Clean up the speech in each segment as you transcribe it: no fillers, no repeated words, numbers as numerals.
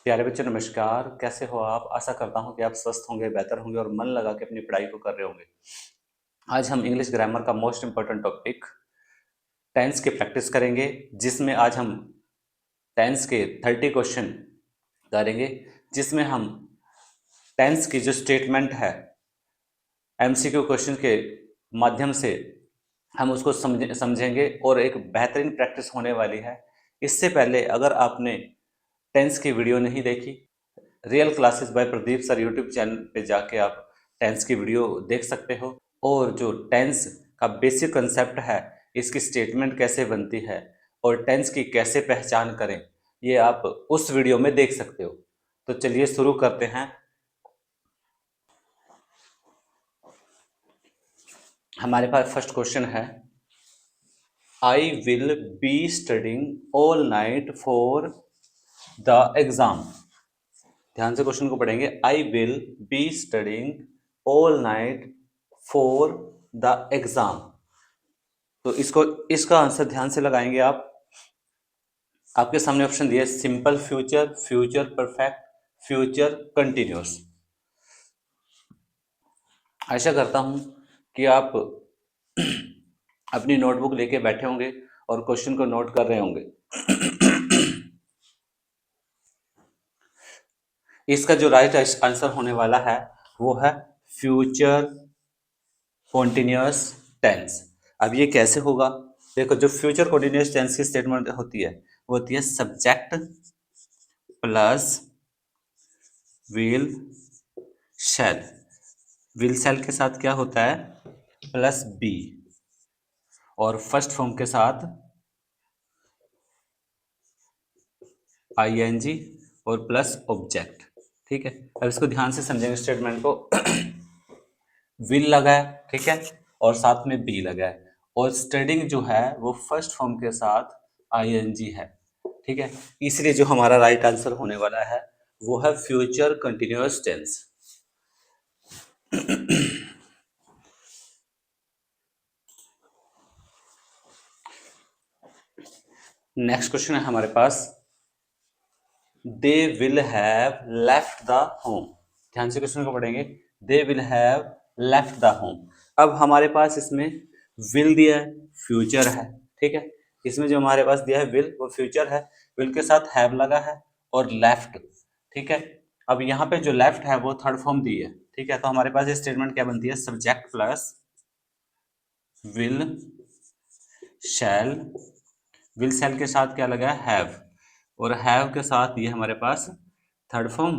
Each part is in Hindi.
प्यारे बच्चों नमस्कार। कैसे हो आप? आशा करता हूँ कि आप स्वस्थ होंगे, बेहतर होंगे और मन लगा के अपनी पढ़ाई को कर रहे होंगे। आज हम इंग्लिश ग्रामर का मोस्ट इंपॉर्टेंट टॉपिक टेंस की प्रैक्टिस करेंगे, जिसमें आज हम टेंस के 30 क्वेश्चन करेंगे, जिसमें हम टेंस की जो स्टेटमेंट है एमसीक्यू क्वेश्चन के माध्यम से हम उसको समझेंगे और एक बेहतरीन प्रैक्टिस होने वाली है। इससे पहले अगर आपने टेंस की वीडियो नहीं देखी, real classes bye Pradeep sir YouTube channel पे जाके आप टेंस की वीडियो देख सकते हो। और जो टेंस का बेसिक कंसेप्ट है, इसकी स्टेटमेंट कैसे बनती है और टेंस की कैसे पहचान करें, ये आप उस वीडियो में देख सकते हो। तो चलिए शुरू करते हैं। हमारे पास फर्स्ट क्वेश्चन है, I will be studying all night for the exam. ध्यान से क्वेश्चन को पढ़ेंगे। I will be studying all night for the exam. तो इसका आंसर ध्यान से लगाएंगे आप। आपके सामने ऑप्शन दिए simple future, future perfect, future continuous. आशा करता हूं कि आप अपनी नोटबुक लेके बैठे होंगे और क्वेश्चन को नोट कर रहे होंगे। इसका जो राइट आंसर होने वाला है वो है फ्यूचर कॉन्टिन्यूअस टेंस। अब ये कैसे होगा? देखो, जो फ्यूचर कॉन्टिन्यूअस टेंस की स्टेटमेंट होती है वो होती है subject plus will shell. Will shall के साथ क्या होता है? प्लस बी, और फर्स्ट फॉर्म के साथ आईएनजी और प्लस ऑब्जेक्ट। ठीक है, अब इसको ध्यान से समझेंगे स्टेटमेंट को। विल लगा है, ठीक है, और साथ में बी लगा है, और स्टडिंग जो है वो फर्स्ट फॉर्म के साथ आईएनजी है। ठीक है, इसलिए जो हमारा राइट आंसर होने वाला है वो है future continuous tense. Next question है हमारे पास, they will have left the home. ध्यान से क्वेश्चन को पढ़ेंगे। They will have left the home. अब हमारे पास इसमें विल दिया है, फ्यूचर है। ठीक है, इसमें जो हमारे पास दिया है विल, वो फ्यूचर है। विल के साथ हैव लगा है और लेफ्ट। ठीक है, अब यहाँ पे जो लेफ्ट है वो थर्ड फॉर्म दी है। ठीक है, तो हमारे पास ये स्टेटमेंट क्या बनती है? Subject plus will shell. Will shall के साथ क्या लगा है? हैव, और हैव के साथ ये हमारे पास थर्ड फॉर्म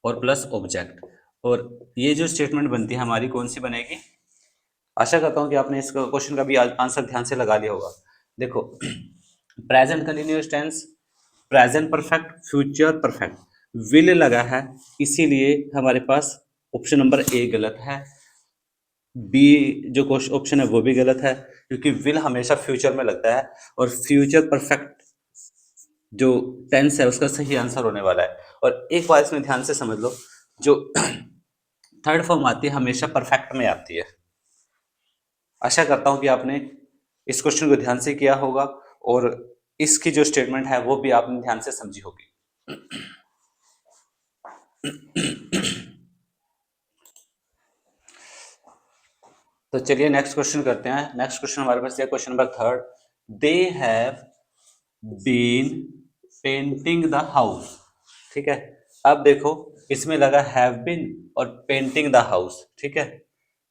और प्लस ऑब्जेक्ट। और ये जो स्टेटमेंट बनती है हमारी कौन सी बनेगी? आशा करता हूं कि आपने इस क्वेश्चन का भी आंसर ध्यान से लगा लिया होगा। देखो, present continuous tense, present perfect, future perfect. Will लगा है, इसीलिए हमारे पास ऑप्शन नंबर ए गलत है। बी जो क्वेश्चन ऑप्शन है वो भी गलत है, क्योंकि विल हमेशा फ्यूचर में लगता है और फ्यूचर परफेक्ट जो टेंस है उसका सही आंसर होने वाला है। और एक बार इसमें ध्यान से समझ लो, जो थर्ड फॉर्म आती है हमेशा परफेक्ट में आती है। आशा करता हूं कि आपने इस क्वेश्चन को ध्यान से किया होगा और इसकी जो स्टेटमेंट है वो भी आपने ध्यान से समझी होगी। तो चलिए नेक्स्ट क्वेश्चन करते हैं। नेक्स्ट क्वेश्चन हमारे पास है question number third, they have been painting the house. ठीक है, अब देखो इसमें लगा हैव बीन और पेंटिंग द हाउस। ठीक है,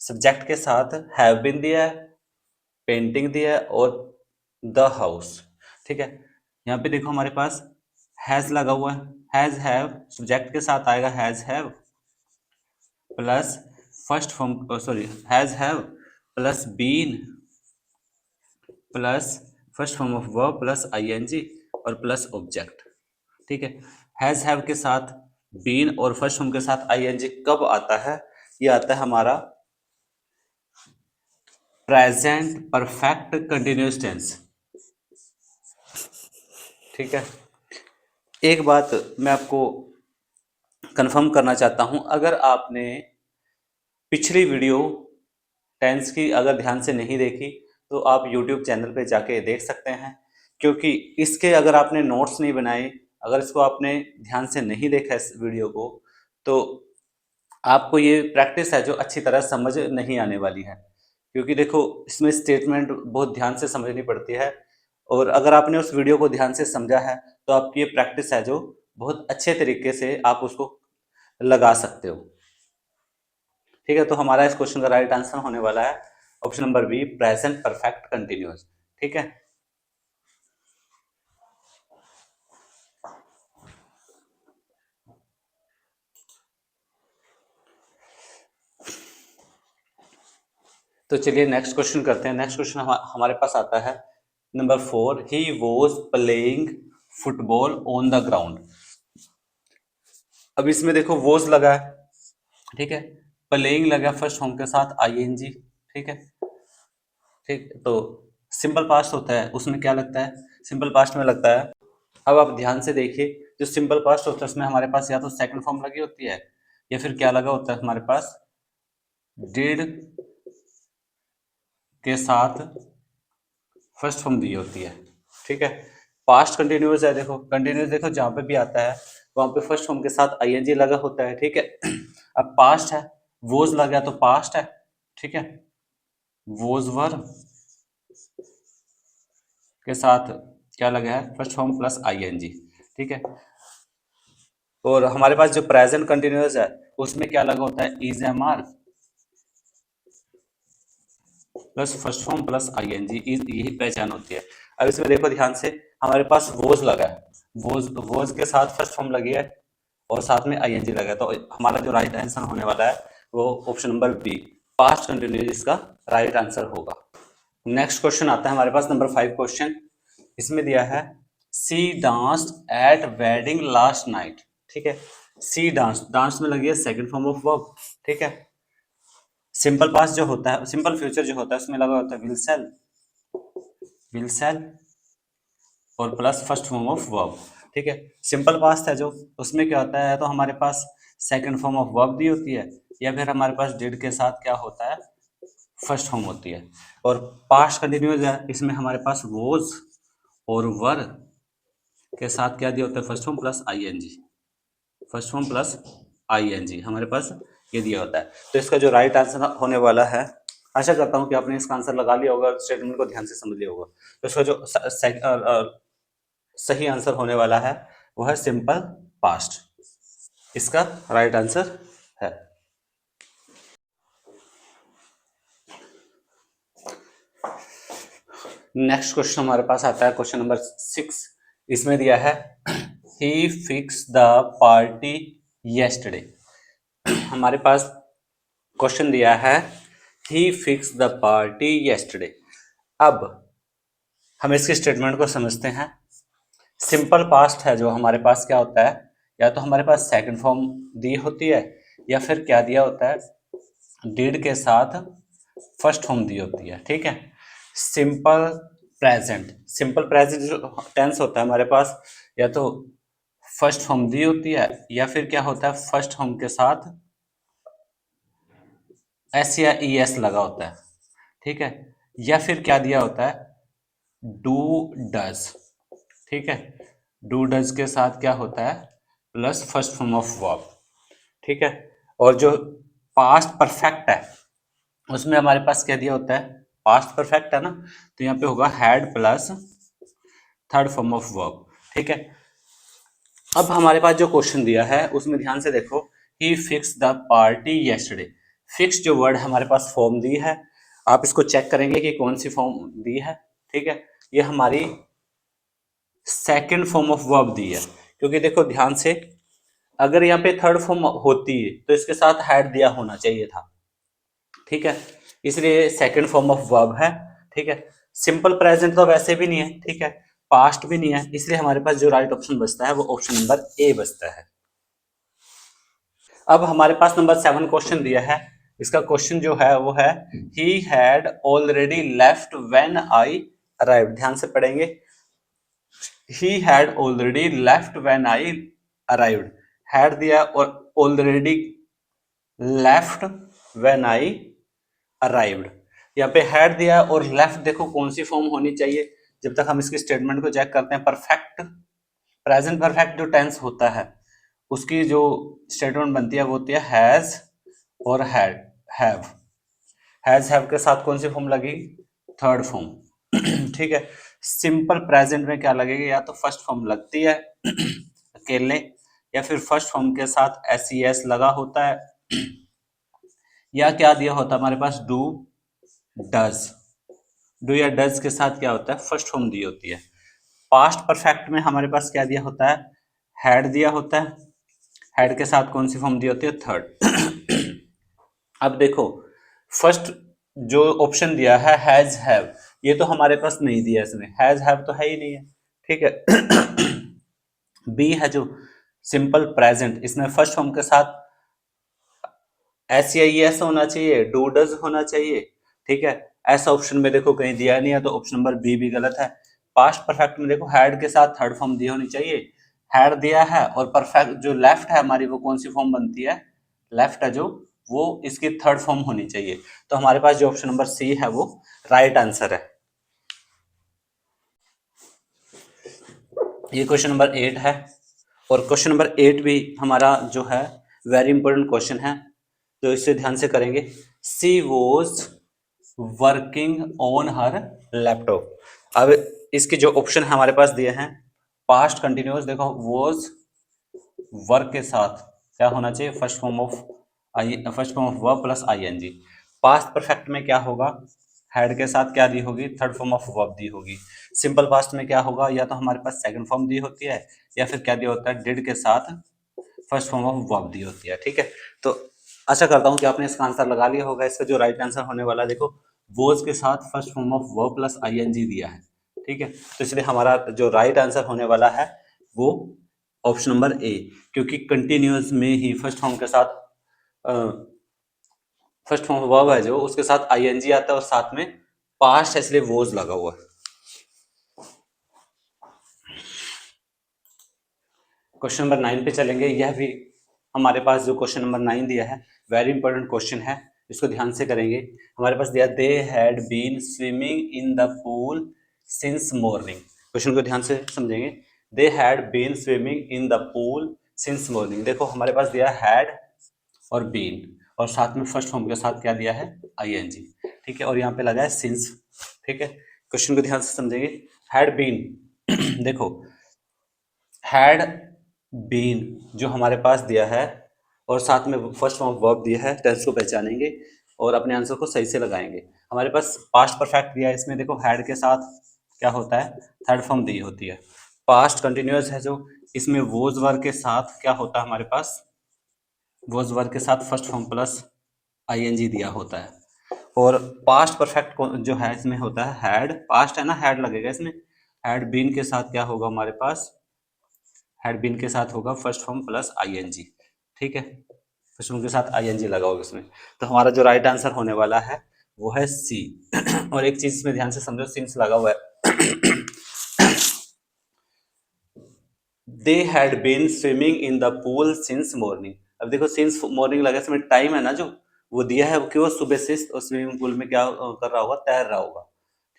सब्जेक्ट के साथ हैव बीन दिया है, पेंटिंग दिया है और द हाउस। ठीक है, यहाँ पे देखो हमारे पास हैज लगा हुआ है। हैज हैव सब्जेक्ट के साथ आएगा has have plus first form, sorry, has have plus been plus first form of verb plus ING और प्लस ऑब्जेक्ट। ठीक है, हैज हैव के साथ बीन और फर्स्ट फॉर्म के साथ आईएनजी कब आता है? ये आता है हमारा प्रेजेंट परफेक्ट कंटिन्यूअस टेंस। ठीक है, एक बात मैं आपको कंफर्म करना चाहता हूं, अगर आपने पिछली वीडियो टेंस की अगर ध्यान से नहीं देखी तो आप यूट्यूब चैनल पे जाके देख सकते हैं, क्योंकि इसके अगर आपने नोट्स नहीं बनाए अगर इसको आपने ध्यान से नहीं देखा इस वीडियो को, तो आपको ये प्रैक्टिस है जो अच्छी तरह समझ नहीं आने वाली है, क्योंकि देखो इसमें स्टेटमेंट बहुत ध्यान से समझनी पड़ती है, और अगर आपने उस वीडियो को ध्यान से समझा है तो आपकी ये प्रैक्टिस है जो बहुत अच्छे तरीके से आप उसको लगा सकते हो। ठीक है, तो हमारा इस क्वेश्चन का राइट आंसर होने वाला है option number B, present perfect continuous. ठीक है, तो चलिए नेक्स्ट क्वेश्चन करते हैं। नेक्स्ट क्वेश्चन हमारे पास आता है number 4, he was playing football on the ground. अब इसमें देखो वॉज लगा है, ठीक है, प्लेइंग लगा फर्स्ट फॉर्म के साथ आईएनजी। ठीक है, ठीक, तो सिंपल पास्ट होता है उसमें क्या लगता है, सिंपल पास्ट में लगता है। अब आप ध्यान से देखिए, जो सिंपल पास्ट होता है उसमें हमारे पास या तो सेकंड फॉर्म लगी होती है, या फिर क्या लगा होता है हमारे पास, डिड के साथ फर्स्ट फॉर्म दी होती है। ठीक है, पास्ट कंटिन्यूअस है, देखो कंटिन्यूअस देखो जहां पे भी आता है वहां पे फर्स्ट फॉर्म के साथ आईएनजी लगा होता है। ठीक है, अब पास्ट है, वोज लगा तो पास्ट है। ठीक है, वोज वर के साथ क्या लगा है, फर्स्ट फॉर्म प्लस आईएनजी। ठीक है, और हमारे पास जो प्रेजेंट कंटिन्यूअस है उसमें क्या लगा होता है, is am are plus first form plus ING, यही पहचान होती है। अब इसमें देखो ध्यान से, हमारे पास वोज लगा है, वोज के साथ फर्स्ट फॉर्म लगी है और साथ में आईएनजी लगा है, तो हमारा जो राइट आंसर होने वाला है वो option number B, past continuous इसका राइट आंसर होगा। नेक्स्ट क्वेश्चन आता है हमारे पास नंबर 5 क्वेश्चन। इसमें दिया है she danced at wedding last night. ठीक है, सी डांस, डांस में लगी है सेकंड फॉर्म ऑफ वर्ब। ठीक है, सिंपल पास्ट जो होता है, सिंपल फ्यूचर जो होता है उसमें लगा होता है विल सेल और plus first form of verb. ठीक है, सिंपल पास्ट है जो, उसमें क्या होता है, तो हमारे पास सेकंड फॉर्म ऑफ वर्ब दी होती है, या फिर हमारे पास डिड के साथ क्या होता है, फर्स्ट फॉर्म होती है। और पास्ट कंटिन्यूअस है, इसमें हमारे पास वोज और वर के साथ क्या दिया होता है, first form plus ING, first form plus ING हमारे पास ये दिया होता है। तो इसका जो राइट आंसर होने वाला है, आशा करता हूं कि आपने इसका आंसर लगा लिया होगा, स्टेटमेंट को ध्यान से समझ लिया होगा। तो इसका जो सही आंसर होने वाला है वो है सिंपल पास्ट, इसका राइट आंसर है। नेक्स्ट क्वेश्चन हमारे पास आता है क्वेश्चन नंबर 6। इसमें दिया है ही फिक्स द पार्टी येस्टरडे। हमारे पास क्वेश्चन दिया है ही फिक्स द पार्टी येस्टरडे। अब हम इसके स्टेटमेंट को समझते हैं। सिंपल पास्ट है जो हमारे पास क्या होता है, या तो हमारे पास सेकंड फॉर्म दी होती है, या फिर क्या दिया होता है, डिड के साथ फर्स्ट फॉर्म दी होती है। ठीक है, सिंपल प्रेजेंट, सिंपल प्रेजेंट जो टेंस होता है हमारे पास, या तो फर्स्ट फॉर्म दी होती है, या फिर क्या होता है, फर्स्ट फॉर्म के साथ एस या ई एस लगा होता है। ठीक है, या फिर क्या दिया होता है, डू डज। ठीक है, डू डज के साथ क्या होता है, plus first form of verb. ठीक है, और जो पास्ट परफेक्ट है उसमें हमारे पास क्या दिया होता है, पास्ट परफेक्ट है ना, तो यहाँ पे होगा had plus third form of verb. ठीक है, अब हमारे पास जो क्वेश्चन दिया है उसमें ध्यान से देखो, he fix the party yesterday. Fix जो वर्ड हमारे पास फॉर्म दी है, आप इसको चेक करेंगे कि कौन सी फॉर्म दी है। ठीक है, ये हमारी सेकंड फॉर्म ऑफ वर्ब दी है, क्योंकि देखो ध्यान से, अगर यहाँ पे थर्ड फॉर्म होती है तो इसके साथ हैड दिया होना चाहिए था। ठीक है, इसलिए सेकंड फॉर्म ऑफ वर्ब है। ठीक है, सिंपल प्रेजेंट तो वैसे भी नहीं है, ठीक है, पास्ट भी नहीं है, इसलिए हमारे पास जो राइट ऑप्शन बचता है वो ऑप्शन नंबर ए बचता है। अब हमारे पास नंबर 7 क्वेश्चन दिया है। इसका क्वेश्चन जो है वो है he had already left when I arrived. ध्यान से पढ़ेंगे, he had already left when I arrived, had दिया और already left when I arrived. यहाँ पे हैड दिया और लेफ्ट, देखो कौन सी फॉर्म होनी चाहिए, जब तक हम इसके स्टेटमेंट को चेक करते हैं, परफेक्ट प्रेजेंट परफेक्ट जो टेंस होता है उसकी जो स्टेटमेंट बनती है वो होती है हैज और हैव। हैज हैव के साथ कौन सी फॉर्म लगी? Third form. ठीक है। सिंपल प्रेजेंट में क्या लगेगा? या तो फर्स्ट फॉर्म लगती है अकेले, या फिर फर्स्ट फॉर्म के साथ एस ई एस लगा होता है, या क्या दिया होता है हमारे पास? Do, does. डू या डज के साथ क्या होता है? फर्स्ट फॉर्म दी होती है। पास्ट परफेक्ट में हमारे पास क्या दिया होता है? हैड दिया होता है। हैड के साथ कौन सी फॉर्म दी होती है? थर्ड। अब देखो, फर्स्ट जो ऑप्शन दिया है हैज हैव, ये तो हमारे पास नहीं दिया, इसमें हैज हैव तो है ही नहीं है। ठीक है। बी है जो सिंपल प्रेजेंट, इसमें फर्स्ट फॉर्म के साथ एस या एस होना चाहिए, डू डज होना चाहिए। ठीक है। ऐसा ऑप्शन में देखो कहीं दिया नहीं है, तो ऑप्शन नंबर बी भी गलत है। पास्ट परफेक्ट में देखो हैड के साथ थर्ड फॉर्म दी होनी चाहिए, हैड दिया है, और परफेक्ट जो लेफ्ट है हमारी वो कौन सी फॉर्म बनती है? लेफ्ट है जो, वो इसकी थर्ड फॉर्म होनी चाहिए। तो हमारे पास जो ऑप्शन नंबर सी है वो राइट आंसर है। ये क्वेश्चन नंबर 8 है, और क्वेश्चन नंबर 8 भी हमारा जो है वेरी इंपॉर्टेंट क्वेश्चन है, तो इसे ध्यान से करेंगे। She was working on her laptop. अब इसके जो ऑप्शन हमारे पास दिए हैं, पास्ट कंटिन्यूअस, देखो वॉज वर्क के साथ क्या होना चाहिए? First form of first form of verb plus ING. Past perfect में क्या होगा? हैड के साथ क्या दी होगी? थर्ड फॉर्म ऑफ वर्ब दी होगी। सिंपल पास्ट में क्या होगा? या तो हमारे पास सेकंड फॉर्म दी होती है, या फिर क्या दिया होता है? डिड के साथ फर्स्ट फॉर्म ऑफ वर्ब दी होती है। ठीक है। तो आशा करता हूँ कि आपने इसका आंसर लगा लिया होगा। इसका जो राइट आंसर होने वाला है, देखो वॉज के साथ first form of verb plus ING दिया है। ठीक है। तो इसलिए हमारा जो राइट आंसर होने वाला है वो ऑप्शन नंबर ए, क्योंकि कंटिन्यूअस में ही फर्स्ट फॉर्म के साथ फर्स्ट फॉर्म वर्ब है जो, उसके साथ आईएनजी आता है और साथ में पास्ट है, इसलिए वॉज लगा हुआ है। क्वेश्चन नंबर 9 पे चलेंगे। यह भी हमारे पास जो क्वेश्चन नंबर 9 दिया है वेरी इंपॉर्टेंट क्वेश्चन है, इसको ध्यान से करेंगे। हमारे पास दिया they had been swimming in the pool since morning. Question को ध्यान से समझेंगे। They had been swimming in the pool since morning. देखो हमारे पास दिया हैड और बीन, और साथ में फर्स्ट फॉर्म के साथ क्या दिया है? आईएनजी। ठीक है। और यहाँ पे लगा है सिंस। ठीक है। क्वेश्चन को ध्यान से समझेंगे। हैड बीन देखो हैड बीन जो हमारे पास दिया है, और साथ में फर्स्ट फॉर्म वर्ब दिया है, टेंस को पहचानेंगे और अपने आंसर को सही से लगाएंगे। हमारे पास पास्ट परफेक्ट दिया है, इसमें देखो हैड के साथ क्या होता है? थर्ड फॉर्म दी होती है। पास्ट कंटिन्यूअस है जो, इसमें वोज वर्ग के साथ क्या होता है हमारे पास? वोज वर्ग के साथ फर्स्ट फॉर्म प्लस आईएनजी दिया होता है। और पास्ट परफेक्ट जो है इसमें होता है हैड, पास्ट है ना, हैड लगेगा इसमें। हैड बीन के साथ क्या होगा हमारे पास? हैड बीन के साथ होगा फर्स्ट फॉर्म प्लस आईएनजी। ठीक है। फर्स्ट फॉर्म के साथ आईएनजी लगा होगा इसमें। तो हमारा जो राइट आंसर होने वाला है वो है सी। और एक चीज इसमें ध्यान से समझो, सिंस लगा हुआ है। They had been swimming in the pool since morning. अब देखो सिंस मॉर्निंग लगा, इसमें टाइम है ना जो वो दिया है, वो क्यों? सुबह से स्विमिंग पूल में क्या कर रहा होगा? तैर रहा होगा।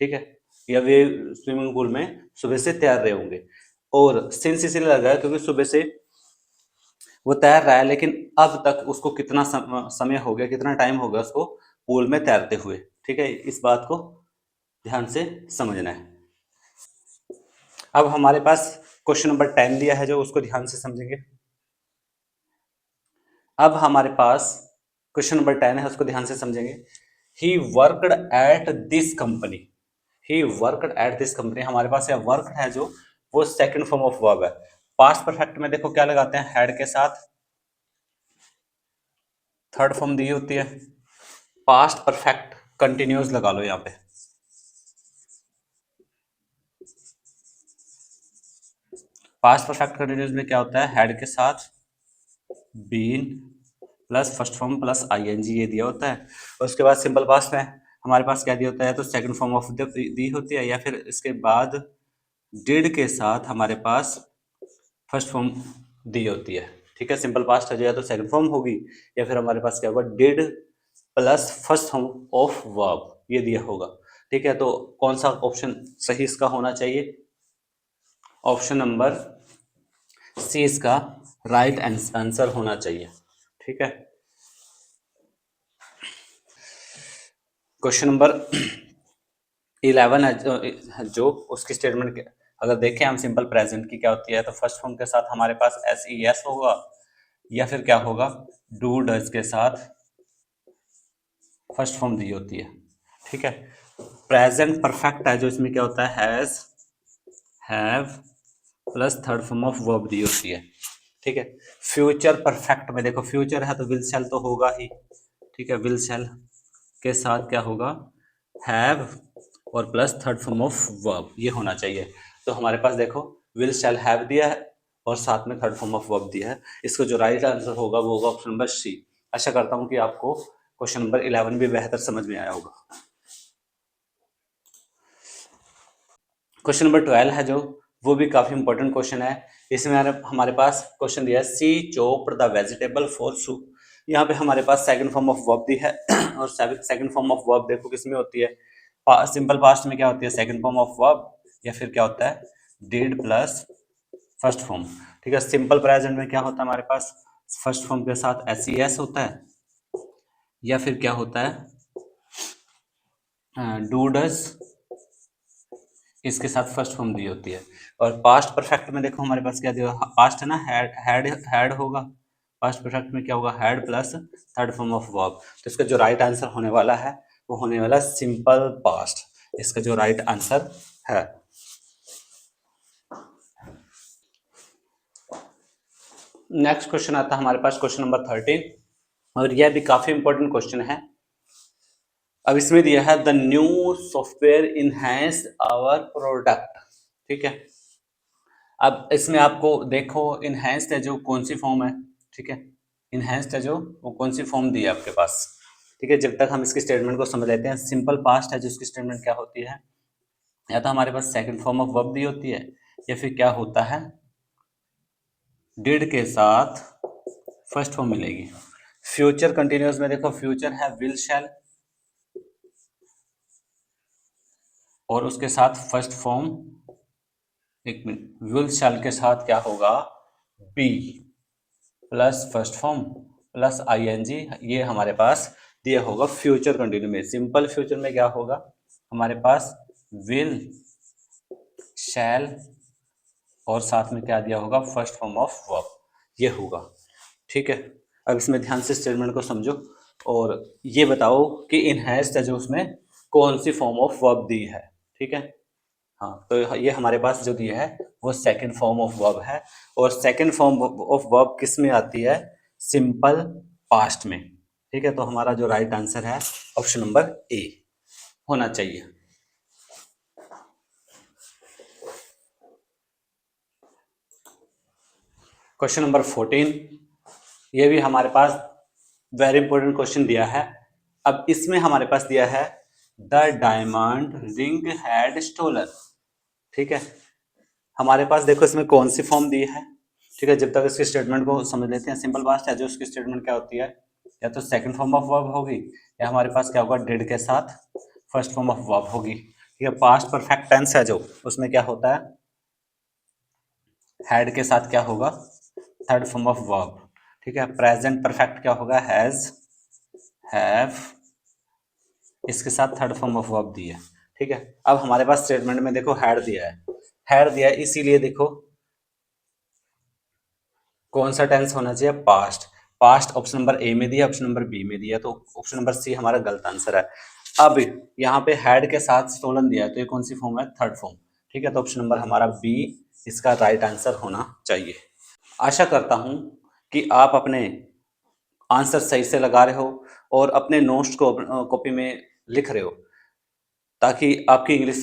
ठीक है। या वे स्विमिंग पूल में सुबह से तैर रहे होंगे। और सिंस इसलिए लगा है क्योंकि सुबह से वो तैर रहा है, लेकिन अब तक उसको कितना समय हो गया, कितना टाइम हो गया उसको पूल में तैरते हुए। ठीक है। इस बात को ध्यान से समझना है। अब हमारे पास क्वेश्चन नंबर 10 दिया है जो, उसको ध्यान से समझेंगे। अब हमारे पास क्वेश्चन नंबर 10 है, उसको ध्यान से समझेंगे। He worked at this company. He worked at this company, हमारे पास यह वर्क है जो, वो सेकंड फॉर्म ऑफ वर्ब है। पास्ट परफेक्ट में देखो क्या लगाते हैं? हैड के साथ थर्ड फॉर्म दी होती है। पास्ट परफेक्ट कंटिन्यूअस लगा लो यहाँ पे। पास्ट परफेक्ट कंटिन्यूअस में क्या होता है? हैड के साथ been plus first form plus ING ये दिया होता है। और उसके बाद सिंपल पास्ट में हमारे पास क्या दिया होता है? तो सेकंड फॉर्म ऑफ दी होती है, या फिर इसके बाद डिड के साथ हमारे पास फर्स्ट फॉर्म दी होती है। ठीक है। सिंपल पास्ट है जो, या तो सेकंड फॉर्म होगी, या फिर हमारे पास क्या होगा? Did plus first form of verb ये दिया होगा। ठीक है। तो कौन सा ऑप्शन सही इसका होना चाहिए? ऑप्शन नंबर सी इसका राइट आंसर होना चाहिए। ठीक है, क्वेश्चन नंबर 11 है जो उसकी स्टेटमेंट अगर देखें हम सिंपल प्रेजेंट की क्या होती है, तो फर्स्ट फॉर्म के साथ हमारे पास एस ई एस होगा, या फिर क्या होगा, डू डज के साथ फर्स्ट फॉर्म दी होती है। ठीक है, प्रेजेंट परफेक्ट है जो इसमें क्या होता है, has, have plus third form of verb दी होती है। ठीक है, फ्यूचर परफेक्ट में देखो फ्यूचर है तो विल शैल तो होगा ही। ठीक है, विल शैल के साथ क्या होगा, हैव और plus third form of verb, ये होना चाहिए। तो हमारे पास देखो विल शैल हैव दिया है और साथ में थर्ड फॉर्म ऑफ वर्ब दिया है। इसको जो राइट आंसर होगा वो होगा ऑप्शन नंबर सी। आशा करता हूँ कि आपको क्वेश्चन नंबर 11 भी बेहतर समझ में आया होगा। क्वेश्चन नंबर 12 है जो, वो भी काफी इंपॉर्टेंट क्वेश्चन है। इसमें हमारे पास क्वेश्चन दिया है, she chopped the vegetable for soup. यहाँ पे हमारे पास सेकंड फॉर्म ऑफ वर्ब दी है और सेकंड फॉर्म ऑफ वर्ब देखो किसमें होती है, सिंपल पास्ट में क्या होती है, सेकंड फॉर्म ऑफ वर्ब, या फिर क्या होता है, डिड प्लस फर्स्ट फॉर्म। ठीक है, सिंपल प्रेजेंट में क्या होता है हमारे पास, फर्स्ट फॉर्म के साथ एस ई एस होता है, या फिर क्या होता है, डू डज, इसके साथ फर्स्ट फॉर्म दी होती है। और पास्ट परफेक्ट में देखो हमारे पास क्या दिया, पास्ट है ना, हैड होगा, पास्ट परफेक्ट में क्या होगा, had plus third form of verb. तो इसका जो राइट आंसर होने वाला है वो होने वाला सिंपल पास्ट, इसका जो राइट आंसर है। नेक्स्ट क्वेश्चन आता है हमारे पास क्वेश्चन नंबर 13, और यह भी काफी इंपॉर्टेंट क्वेश्चन है। अब इसमें दिया है the new software enhance our product. ठीक है, अब इसमें आपको देखो इनहैंस्ड है जो कौन सी फॉर्म है। ठीक है, इनहैंस्ड है जो वो कौन सी फॉर्म दी है आपके पास। ठीक है, जब तक हम इसकी स्टेटमेंट को समझ लेते हैं, सिंपल पास्ट है जो इसकी स्टेटमेंट क्या होती है, या तो हमारे पास सेकंड फॉर्म ऑफ वर्ब दी होती है, या फिर क्या होता है, डिड के साथ फर्स्ट फॉर्म मिलेगी। फ्यूचर कंटिन्यूअस में देखो फ्यूचर है विल शैल, और उसके साथ फर्स्ट फॉर्म, एक मिनट, विल शैल के साथ क्या होगा, be plus first form plus I N G, ये हमारे पास दिया होगा फ्यूचर कंटिन्यू में। सिंपल फ्यूचर में क्या होगा हमारे पास, विल शैल और साथ में क्या दिया होगा, फर्स्ट फॉर्म ऑफ वर्ब, ये होगा। ठीक है, अब इसमें ध्यान से स्टेटमेंट को समझो और ये बताओ कि इनहैंस्ड है जो उसमें कौन सी फॉर्म ऑफ वर्ब दी है। ठीक है, हाँ, तो ये हमारे पास जो दिया है वो सेकंड फॉर्म ऑफ वर्ब है, और सेकंड फॉर्म ऑफ वर्ब किस में आती है, सिंपल पास्ट में। ठीक है, तो हमारा जो राइट आंसर है ऑप्शन नंबर ए होना चाहिए। क्वेश्चन नंबर 14, ये भी हमारे पास वेरी इंपॉर्टेंट क्वेश्चन दिया है। अब इसमें हमारे पास दिया है the diamond ring had stolen. ठीक है, हमारे पास देखो इसमें कौन सी फॉर्म दी है। ठीक है, जब तक इसकी स्टेटमेंट को समझ लेते हैं, सिंपल पास्ट है जो उसकी स्टेटमेंट क्या होती है, या तो सेकंड फॉर्म ऑफ वर्ब होगी, या हमारे पास क्या होगा, डिड के साथ फर्स्ट फॉर्म ऑफ वर्ब होगी। ठीक है, पास्ट परफेक्ट टेंस है जो उसमें क्या होता है, हैड के साथ क्या होगा, थर्ड फॉर्म ऑफ वर्ब। ठीक है, प्रेजेंट परफेक्ट क्या होगा, हैज, हैव, इसके साथ थर्ड फॉर्म ऑफ वर्ब दी है। ठीक है, अब हमारे पास स्टेटमेंट में देखो हैड दिया है, हैड दिया है, इसीलिए देखो कौन सा टेंस होना चाहिए, past. Past option number A में दिया, ऑप्शन नंबर बी में दिया, तो ऑप्शन नंबर सी हमारा गलत आंसर है। अब यहाँ पे हैड के साथ स्टोलन दिया है, तो ये कौन सी फॉर्म है, थर्ड फॉर्म। ठीक है, तो ऑप्शन नंबर हमारा बी इसका राइट आंसर होना चाहिए। आशा करता हूं कि आप अपने आंसर सही से लगा रहे हो और अपने नोट्स को कॉपी में लिख रहे हो, ताकि आपकी इंग्लिश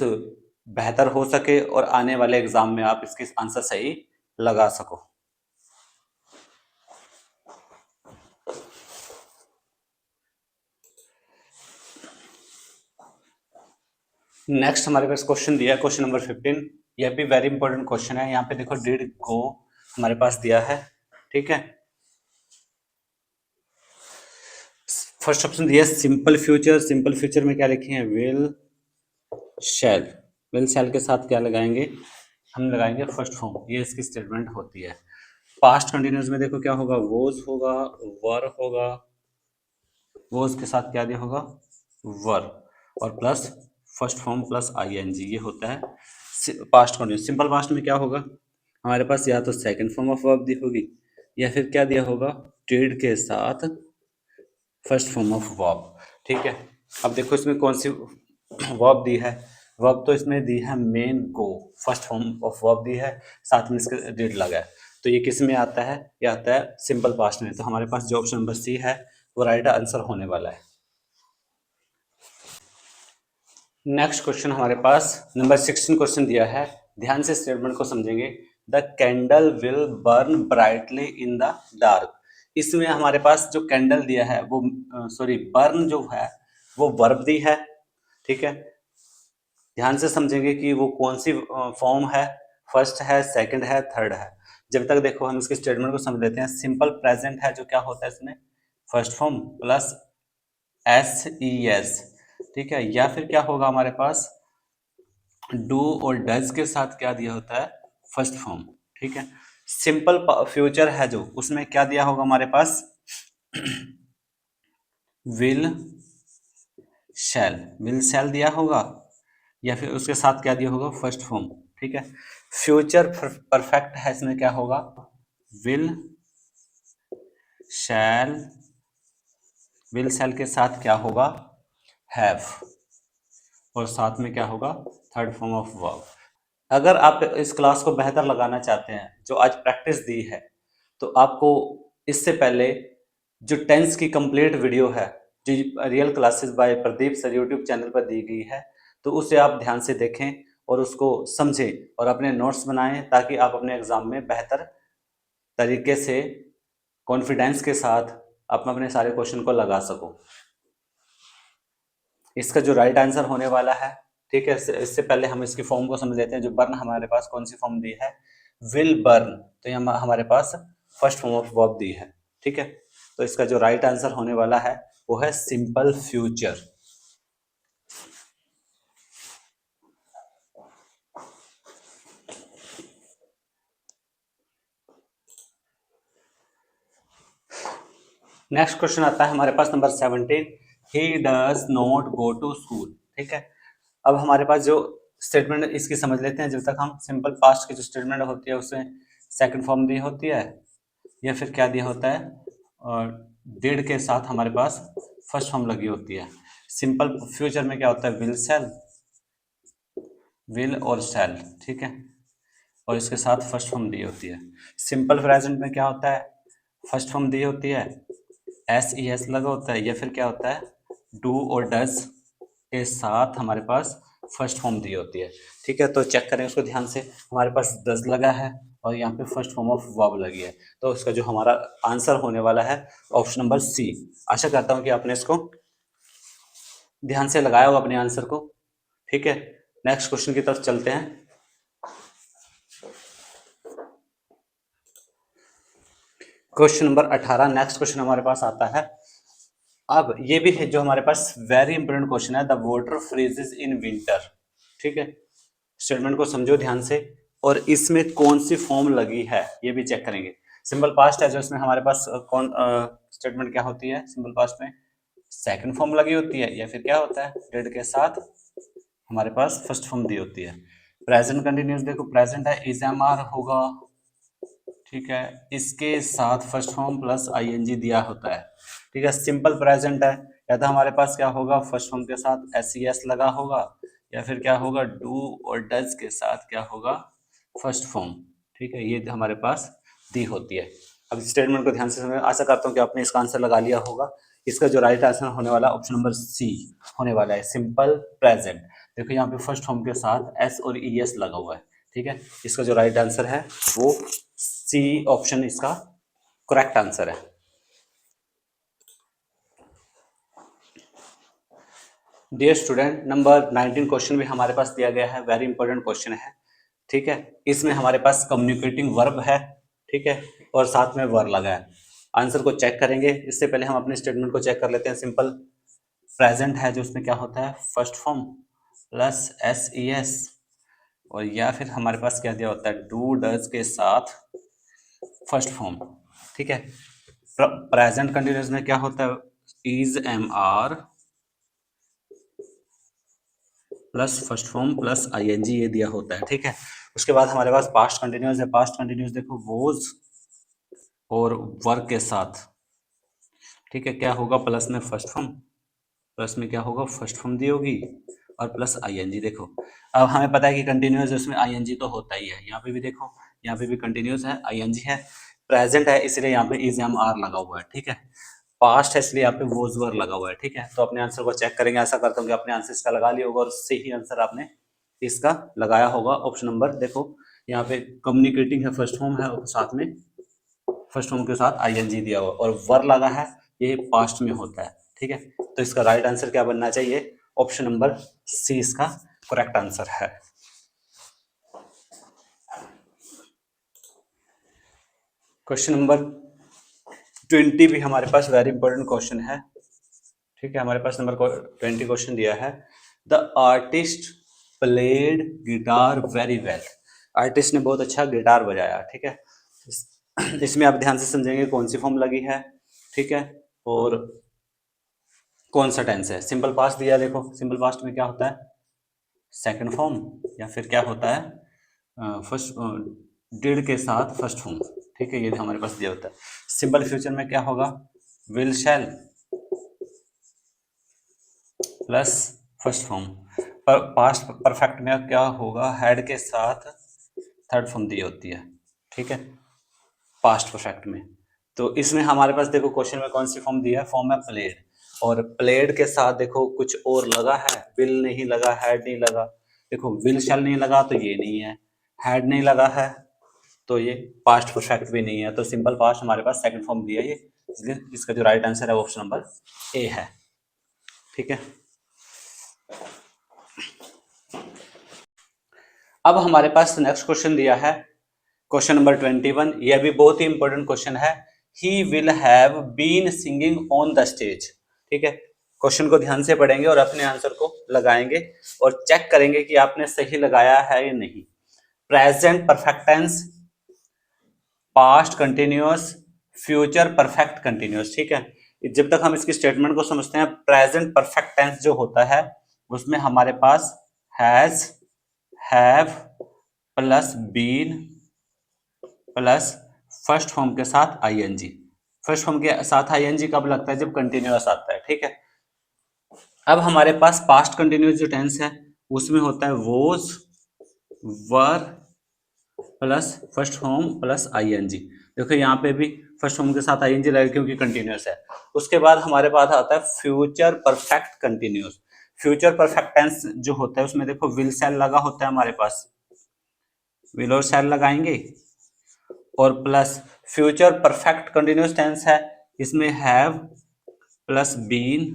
बेहतर हो सके और आने वाले एग्जाम में आप इसके आंसर सही लगा सको। नेक्स्ट हमारे पास क्वेश्चन दिया है क्वेश्चन नंबर 15, यह भी वेरी इंपॉर्टेंट क्वेश्चन है। यहाँ पे देखो डिड गो हमारे पास दिया है। ठीक है, फर्स्ट ऑप्शन दिया है सिंपल फ्यूचर, सिंपल फ्यूचर में क्या लिखे हैं, विल शैल, विल शैल के साथ क्या लगाएंगे, हम लगाएंगे फर्स्ट फॉर्म, ये इसकी स्टेटमेंट होती है। पास्ट कंटिन्यूस में देखो क्या होगा, वोज होगा, वर होगा, वोज के साथ क्या दिया होगा, वर, और plus first form plus ING, ये होता है पास्ट कंटिन्यूस। सिंपल पास्ट में क्या होगा हमारे पास, या तो सेकंड फॉर्म ऑफ वर्ब दी होगी, या फिर क्या दिया होगा, डिड के साथ फर्स्ट फॉर्म ऑफ वर्ब। ठीक है, अब देखो इसमें कौन सी वर्ब दी है, वर्ब तो इसमें दी है men go, first form of verb दी है, साथ में इसका डिड लगा है, तो ये किस में आता है, ये आता है सिंपल पास्ट में। तो हमारे पास जो ऑप्शन नंबर सी है वो राइट आंसर होने वाला है। नेक्स्ट क्वेश्चन हमारे पास नंबर 16 क्वेश्चन दिया है, ध्यान से स्टेटमेंट को समझेंगे। The candle will burn brightly in the dark. इसमें हमारे पास जो कैंडल दिया है वो सॉरी बर्न जो है वो वर्ब दी है। ठीक है, ध्यान से समझेंगे कि वो कौन सी फॉर्म है, फर्स्ट है, सेकंड है, थर्ड है। जब तक देखो हम इसके स्टेटमेंट को समझ लेते हैं। सिंपल प्रेजेंट है जो क्या होता है इसमें, first form plus S E S. ठीक है, या फिर क्या होगा हमारे पास, डू और डज के साथ क्या दिया होता है, फर्स्ट फॉर्म। ठीक है, सिंपल फ्यूचर है जो, उसमें क्या दिया होगा हमारे पास, विल शैल, विल शैल दिया होगा, या फिर उसके साथ क्या दिया होगा, फर्स्ट फॉर्म। ठीक है, फ्यूचर परफेक्ट है, इसमें क्या होगा, विल शैल, विल शैल के साथ क्या होगा, हैव, और साथ में क्या होगा, थर्ड फॉर्म ऑफ वर्ब। अगर आप इस क्लास को बेहतर लगाना चाहते हैं, जो आज प्रैक्टिस दी है, तो आपको इससे पहले जो टेंस की कंप्लीट वीडियो है, जो real classes bye Pradeep sir YouTube channel पर दी गई है, तो उसे आप ध्यान से देखें और उसको समझें और अपने नोट्स बनाएं, ताकि आप अपने एग्जाम में बेहतर तरीके से कॉन्फिडेंस के साथ आप अपने सारे क्वेश्चन को लगा सको। इसका जो राइट आंसर होने वाला है, ठीक है, इससे पहले हम इसकी फॉर्म को समझ लेते हैं। जो बर्न हमारे पास कौन सी फॉर्म दी है, विल बर्न, तो ये हमारे पास फर्स्ट फॉर्म ऑफ वर्ब दी है। ठीक है, तो इसका जो राइट आंसर होने वाला है वो है सिंपल फ्यूचर। नेक्स्ट क्वेश्चन आता है हमारे पास number 17, he does not go to school. ठीक है, अब हमारे पास जो स्टेटमेंट इसकी समझ लेते हैं। जब तक हम सिंपल पास्ट की जो स्टेटमेंट होती है उसमें सेकंड फॉर्म दी होती है, या फिर क्या दिया होता है, और डिड के साथ हमारे पास फर्स्ट फॉर्म लगी होती है। सिंपल फ्यूचर में क्या होता है, विल शैल, विल और शैल। ठीक है, और इसके साथ फर्स्ट फॉर्म दी होती है। सिंपल प्रेजेंट में क्या होता है, फर्स्ट फॉर्म दी होती है, एस ई एस लगा होता है, या फिर क्या होता है, डू और डज के साथ हमारे पास फर्स्ट फॉर्म दी होती है। ठीक है, तो चेक करें उसको ध्यान से। हमारे पास डज लगा है और यहाँ पे फर्स्ट फॉर्म ऑफ वर्ब लगी है, तो इसका जो हमारा आंसर होने वाला है ऑप्शन नंबर सी। आशा करता हूँ कि आपने इसको ध्यान से लगाया होगा अपने आंसर को। ठीक है, नेक्स्ट क्वेश्चन की तरफ चलते हैं। क्वेश्चन नंबर 18, नेक्स्ट क्वेश्चन हमारे पास आता है। अब ये भी है जो हमारे पास वेरी इंपॉर्टेंट क्वेश्चन है, the water freezes in winter. ठीक है, स्टेटमेंट को समझो ध्यान से, और इसमें कौन सी फॉर्म लगी है ये भी चेक करेंगे। सिंपल पास्ट है जो, इसमें हमारे पास कौन स्टेटमेंट क्या होती है, सिंपल पास्ट में सेकंड फॉर्म लगी होती है, या फिर क्या होता है, डिड के साथ हमारे पास फर्स्ट फॉर्म दी होती है। प्रेजेंट कंटिन्यूस देखो, प्रेजेंट है, इज एम आर होगा। ठीक है, इसके साथ फर्स्ट फॉर्म प्लस आईएनजी दिया होता है। ठीक है, सिंपल प्रेजेंट है, या तो हमारे पास क्या होगा, फर्स्ट फॉर्म के साथ एस ई एस लगा होगा, या फिर क्या होगा, डू और डज के साथ क्या होगा, फर्स्ट फॉर्म। ठीक है, ये हमारे पास दी होती है। अब स्टेटमेंट को ध्यान से समझ, आशा करता हूँ कि आपने इसका आंसर लगा लिया होगा। इसका जो राइट आंसर होने वाला ऑप्शन नंबर सी होने वाला है, सिंपल प्रेजेंट। देखो यहाँ पे फर्स्ट फॉर्म के साथ एस और ई एस लगा हुआ है। ठीक है, इसका जो राइट आंसर है वो सी ऑप्शन इसका करेक्ट आंसर है। डियर स्टूडेंट, नंबर 19 क्वेश्चन भी हमारे पास दिया गया है, वेरी इंपॉर्टेंट क्वेश्चन है। ठीक है, इसमें हमारे पास कम्युनिकेटिंग वर्ब है। ठीक है, और साथ में वर लगा है। आंसर को चेक करेंगे, इससे पहले हम अपने स्टेटमेंट को चेक कर लेते हैं। सिंपल प्रेजेंट है जो, उसमें क्या होता है, first form plus S E S, और या फिर हमारे पास क्या दिया होता है, डू डज के साथ फर्स्ट फॉर्म। ठीक है, प्रेजेंट कंटिन्यूस में क्या होता है, is am are plus first form plus ING ये दिया होता है। ठीक है, उसके बाद हमारे पास पास्ट कंटिन्यूस है। पास्ट कंटिन्यूस देखो वोज और वर के साथ। ठीक है, क्या होगा, प्लस में फर्स्ट फॉर्म, प्लस में क्या होगा, फर्स्ट फॉर्म दी होगी और प्लस आईएनजी। देखो अब हमें पता है कि कंटिन्यूस उसमें आईएनजी तो होता ही है। यहाँ पे भी देखो, यहाँ पे भी कंटिन्यूस है, आईएनजी है। प्रेजेंट है इसलिए यहाँ पे इज एम आर लगा हुआ है। ठीक है, पास्ट है इसलिए यहाँ पे वोज वर लगा हुआ है। ठीक है, तो अपने आंसर को चेक करेंगे। ऐसा करता हूँ कि अपने आंसर इसका लगा लिया होगा और सही आंसर आपने इसका लगाया होगा। ऑप्शन नंबर देखो, यहाँ पे कम्युनिकेटिंग है, फर्स्ट फॉर्म है और साथ में फर्स्ट फॉर्म के साथ आईएनजी दिया हुआ और वर लगा है, ये पास्ट में होता है। ठीक है, तो इसका राइट आंसर क्या बनना चाहिए, ऑप्शन नंबर सी इसका करेक्ट आंसर है। क्वेश्चन नंबर 20 भी हमारे पास वेरी इंपॉर्टेंट क्वेश्चन है। ठीक है, हमारे पास नंबर 20 क्वेश्चन दिया है, the artist played guitar very well. Artist ने बहुत अच्छा गिटार बजाया। ठीक है, इसमें आप ध्यान से समझेंगे कौन सी फॉर्म लगी है। ठीक है, और कौन सा टेंस है। सिंपल पास्ट दिया, देखो सिंपल पास्ट में क्या होता है, सेकंड फॉर्म, या फिर क्या होता है फर्स्ट, डिड के साथ फर्स्ट फॉर्म। ठीक है, ये हमारे पास दिया होता है। सिंपल फ्यूचर में क्या होगा, will shell plus first form. पर पास्ट परफेक्ट में क्या होगा, हैड के साथ थर्ड फॉर्म दी होती है। ठीक है, पास्ट परफेक्ट में। तो इसमें हमारे पास देखो क्वेश्चन में कौन सी फॉर्म दी है, फॉर्म है प्लेड, और प्लेड के साथ देखो कुछ और लगा है, विल नहीं लगा, हैड नहीं लगा। देखो विल शैल नहीं लगा तो ये नहीं है, हैड नहीं लगा है तो ये पास्ट परफेक्ट भी नहीं है। तो सिंपल पास्ट हमारे पास सेकंड फॉर्म दिया है ये, इसलिए इसका जो राइट आंसर है ऑप्शन नंबर ए है। ठीक है, अब हमारे पास नेक्स्ट क्वेश्चन दिया है, क्वेश्चन नंबर 21। यह भी बहुत ही इंपॉर्टेंट क्वेश्चन है, he will have been singing on the stage. ठीक है, क्वेश्चन को ध्यान से पढ़ेंगे और अपने आंसर को लगाएंगे और चेक करेंगे कि आपने सही लगाया है या नहीं। Present perfect tense, past continuous, future perfect continuous. ठीक है, जब तक हम इसकी स्टेटमेंट को समझते हैं, प्रेजेंट परफेक्ट टेंस जो होता है उसमें हमारे पास has, have plus been plus first form के साथ आईएनजी। फर्स्ट फॉर्म के साथ आईएनजी कब लगता है, जब कंटिन्यूअस आता है। ठीक है, अब हमारे पास पास्ट कंटिन्यूअस जो टेंस है उसमें होता है was, were plus first form plus ING. देखो यहाँ पे भी फर्स्ट फॉर्म के साथ आईएनजी लगेगा क्योंकि कंटिन्यूअस है। उसके बाद हमारे पास आता है future perfect continuous. Future perfect tense जो होता है उसमें देखो विल शैल लगा होता है हमारे पास, विल और शैल लगाएंगे और plus future perfect continuous tense है, इसमें have plus been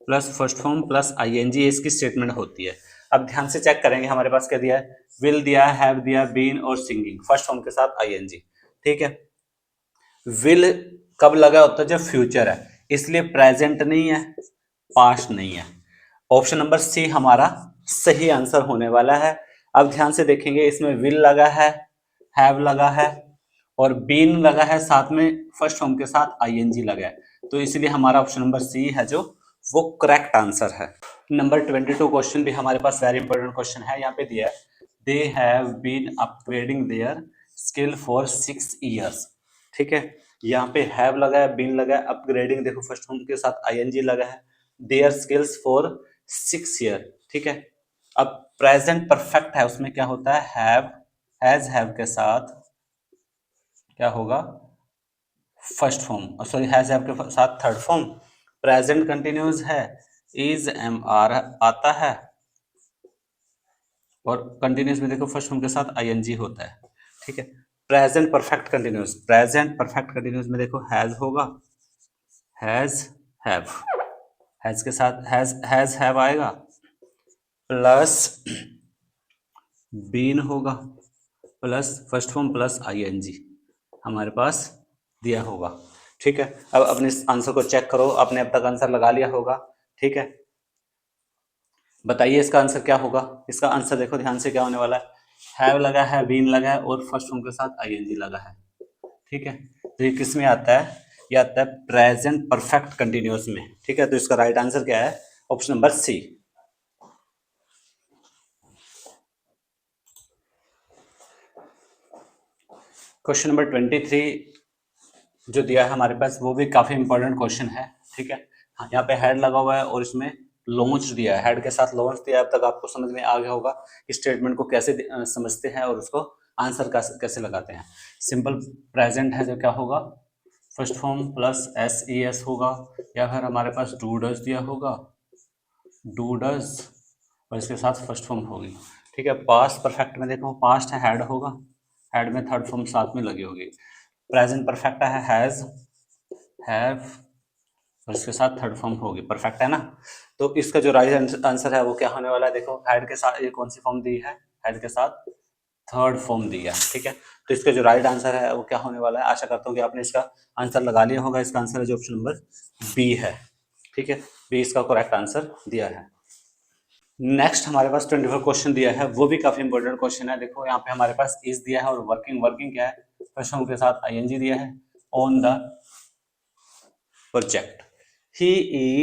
plus first form plus ING इसकी स्टेटमेंट होती है। अब ध्यान से चेक करेंगे, हमारे पास क्या दिया है, विल दिया है, हैव दिया, बीन और सिंगिंग, फर्स्ट फॉर्म के साथ आईएनजी। ठीक है, विल कब लगा होता है, जब फ्यूचर है, इसलिए प्रेजेंट नहीं है, पास्ट नहीं है। ऑप्शन नंबर सी हमारा सही आंसर होने वाला है। अब ध्यान से देखेंगे, इसमें विल लगा है, हैव लगा है और बीन लगा है, साथ में फर्स्ट फॉर्म के साथ आईएनजी लगा है, तो इसलिए हमारा ऑप्शन नंबर सी है जो वो करेक्ट आंसर है। नंबर 22 क्वेश्चन भी हमारे पास वेरी इंपॉर्टेंट क्वेश्चन है। यहाँ पे दिया है, they have been upgrading their skill for 6 years. ठीक है, यहाँ पे हैव लगा है, बीन लगा है, अपग्रेडिंग देखो फर्स्ट फॉर्म के साथ आईएनजी लगा है, देयर स्किल्स फॉर 6 ईयर। ठीक है, अब प्रेजेंट परफेक्ट है, उसमें क्या होता है, हैव, हैज हैव के साथ क्या होगा, first form, sorry has have के साथ थर्ड फॉर्म। प्रेजेंट कंटिन्यूअस है, इज एम आर आता है और कंटिन्यूअस में देखो फर्स्ट फॉर्म के साथ आईएनजी होता है। ठीक है, present perfect continuous, present perfect continuous में देखो हैज होगा, हैज हैव, हैज के साथ हैज हैव आएगा प्लस बीन होगा plus first form plus ING हमारे पास दिया होगा। ठीक है, अब अपने आंसर को चेक करो, आपने अब तक आंसर लगा लिया होगा। ठीक है, बताइए इसका आंसर क्या होगा। इसका आंसर देखो ध्यान से क्या होने वाला है, हैव लगा है, बीन लगा है और फर्स्ट फॉर्म के साथ आईएनजी लगा है। ठीक है, तो ये किस में आता है, ये आता है प्रेजेंट परफेक्ट कंटिन्यूअस में। ठीक है, तो इसका राइट आंसर क्या है, option number C. Question number 23 जो दिया है हमारे पास वो भी काफी इंपॉर्टेंट क्वेश्चन है। ठीक है, हाँ, यहाँ पे हेड लगा हुआ है और इसमें लॉन्च दिया है, हेड के साथ लॉन्च दिया है। अब तक आपको समझ में आ गया होगा कि स्टेटमेंट को कैसे समझते हैं और उसको आंसर कैसे लगाते हैं। सिंपल प्रेजेंट है जो क्या होगा, first form plus S E S होगा, या फिर हमारे पास डू डज दिया होगा, डू डज और इसके साथ फर्स्ट फॉर्म होगी। ठीक है, पास्ट परफेक्ट में देखो पास्ट है हैड होगा, हैड में थर्ड फॉर्म साथ में लगी होगी। प्रेजेंट परफेक्ट है हैज, हैव और इसके साथ थर्ड फॉर्म होगी, परफेक्ट है ना। तो इसका जो राइट आंसर है वो क्या होने वाला है, देखो हैड के साथ ये कौन सी फॉर्म दी है, हैड के साथ थर्ड फॉर्म दी है। ठीक है, तो इसका जो राइट आंसर है वो क्या होने वाला है, आशा करता हूँ कि आपने इसका आंसर लगा लिया होगा। इसका आंसर है जो ऑप्शन नंबर बी है। ठीक है, बी इसका करेक्ट आंसर दिया है। नेक्स्ट हमारे पास 24 क्वेश्चन दिया है, वो भी काफी इंपॉर्टेंट क्वेश्चन है। देखो यहाँ पे हमारे पास इज दिया है और वर्किंग, वर्किंग क्या है, फर्स्ट के साथ आईएनजी दिया है, on the project, he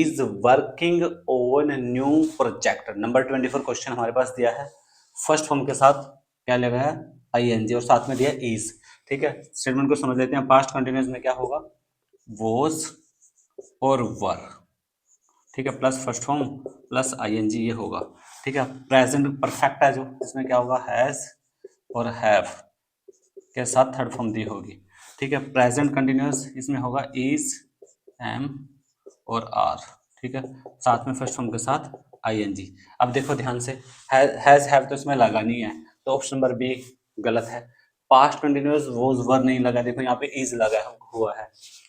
is working on new project. Number 24 question हमारे पास दिया है, फर्स्ट फॉर्म के साथ क्या लगा है, आईएनजी और साथ में दिया इज। ठीक है, स्टेटमेंट को समझ लेते हैं। पास्ट कंटिन्यूअस में क्या होगा, वॉज और वर। ठीक है, plus first form plus ING ये होगा। ठीक है, प्रेजेंट परफेक्ट है जो, इसमें क्या होगा, हैज और हैव के साथ थर्ड फॉर्म दी होगी। ठीक है, प्रेजेंट कंटिन्यूअस इसमें होगा इज, एम और आर। ठीक है, साथ में फर्स्ट फॉर्म के साथ आईएनजी। अब देखो ध्यान से, हैज हैव तो इसमें लगा नहीं है, तो ऑप्शन नंबर बी गलत है। पास्ट कंटिन्यूअस वोज वर नहीं लगा, देखो यहाँ पे इज लगा हुआ है,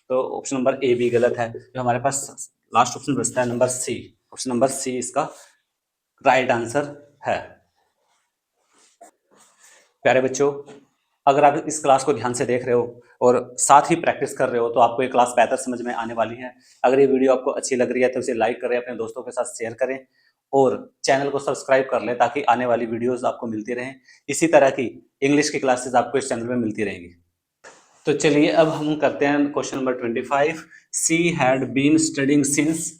तो ऑप्शन नंबर ए भी गलत है। जो हमारे पास लास्ट ऑप्शन बचता है number C, option number C इसका राइट आंसर है। प्यारे बच्चों, अगर आप इस क्लास को ध्यान से देख रहे हो और साथ ही प्रैक्टिस कर रहे हो तो आपको ये क्लास बेहतर समझ में आने वाली है। अगर ये वीडियो आपको अच्छी लग रही है तो इसे लाइक करें, अपने दोस्तों के साथ शेयर करें और चैनल को सब्सक्राइब कर लें ताकि आने वाली वीडियोस आपको मिलती रहें। इसी तरह की इंग्लिश की क्लासेस आपको इस चैनल में मिलती रहेंगी। तो चलिए अब हम करते हैं question number 25। She had been studying since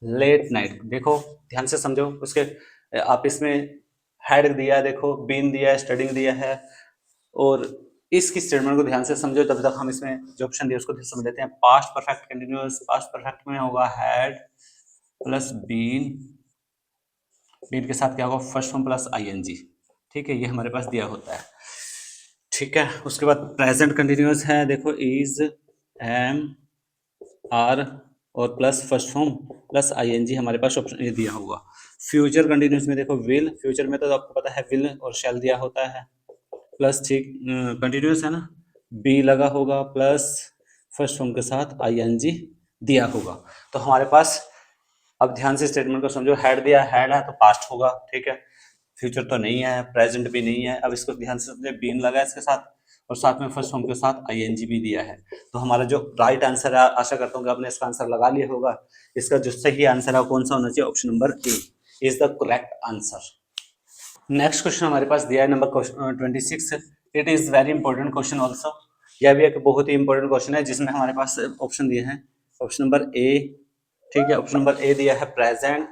late night. देखो ध्यान से समझो, उसके आप इसमें हैड दिया है, देखो बीन दिया है, स्टडिंग दिया है, और इसकी स्टेटमेंट को ध्यान से समझो। तब तक हम इसमें जो ऑप्शन दिया उसको समझ लेते हैं। Past perfect continuous, past perfect में होगा हैड प्लस बीन, बीन के साथ क्या होगा, फर्स्ट फॉर्म प्लस आईएनजी। ठीक है, ये हमारे पास दिया होता है। ठीक है, उसके बाद प्रेजेंट कंटिन्यूअस है, देखो इज, एम, आर और plus first form plus ING हमारे पास ऑप्शन ये दिया होगा। फ्यूचर कंटिन्यूअस में देखो विल, फ्यूचर में तो आपको पता है विल और शैल दिया होता है, प्लस ठीक कंटिन्यूअस है ना, बी लगा होगा प्लस फर्स्ट फॉर्म के साथ आईएनजी दिया होगा। तो हमारे पास अब ध्यान से स्टेटमेंट को समझो, हेड दिया, हेड है तो पास्ट होगा। ठीक है, फ्यूचर तो नहीं है, प्रेजेंट भी नहीं है। अब इसको ध्यान से समझे, बीन लगा है इसके साथ और साथ में फर्स्ट फॉर्म के साथ आईएनजी भी दिया है। तो हमारा जो राइट आंसर है, आशा करता हूँ कि आपने इसका आंसर लगा लिया होगा। इसका जो सही आंसर है कौन सा होना चाहिए, option number A is the correct answer. Next question हमारे पास दिया है number 26। It is very important question also. यह भी एक बहुत ही इंपॉर्टेंट क्वेश्चन है जिसमें हमारे पास ऑप्शन दिए हैं, ऑप्शन नंबर ए। ठीक है, ऑप्शन नंबर ए दिया है present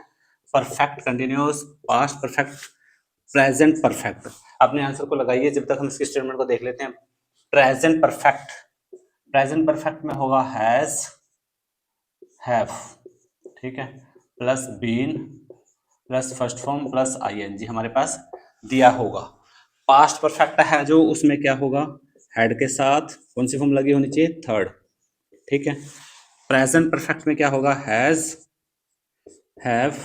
perfect continuous, past perfect, present perfect. अपने आंसर को लगाइए जब तक हम इसके स्टेटमेंट को देख लेते हैं। प्रेजेंट परफेक्ट, प्रेजेंट परफेक्ट में होगा हैज, हैव, ठीक है, plus been plus first form plus ING हमारे पास दिया होगा। पास्ट परफेक्ट है जो, उसमें क्या होगा, हेड के साथ कौन सी फॉर्म लगी होनी चाहिए, थर्ड। ठीक है, प्रेजेंट परफेक्ट में क्या होगा, हैज, हैव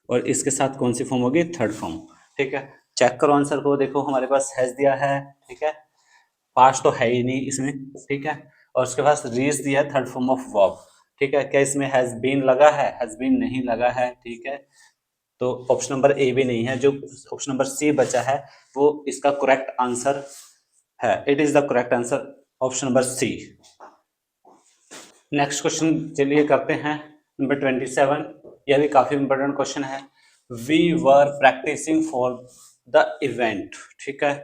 और इसके साथ कौन सी फॉर्म होगी, थर्ड फॉर्म। ठीक है, चेक करो आंसर को, देखो हमारे पास हैज दिया है। ठीक है, पास्ट तो है ही नहीं इसमें। ठीक है, और उसके पास रीज दिया है, थर्ड फॉर्म ऑफ वर्ब। ठीक है, क्या इसमें हैज बीन लगा है, हैज बीन नहीं लगा है। ठीक है, तो ऑप्शन नंबर ए भी नहीं है, जो ऑप्शन नंबर सी बचा है वो इसका करेक्ट आंसर है। It is the correct answer, option number C. Next question चलिए करते हैं, नंबर 27। यह भी काफी इंपॉर्टेंट क्वेश्चन है। We were practicing for the event. ठीक है,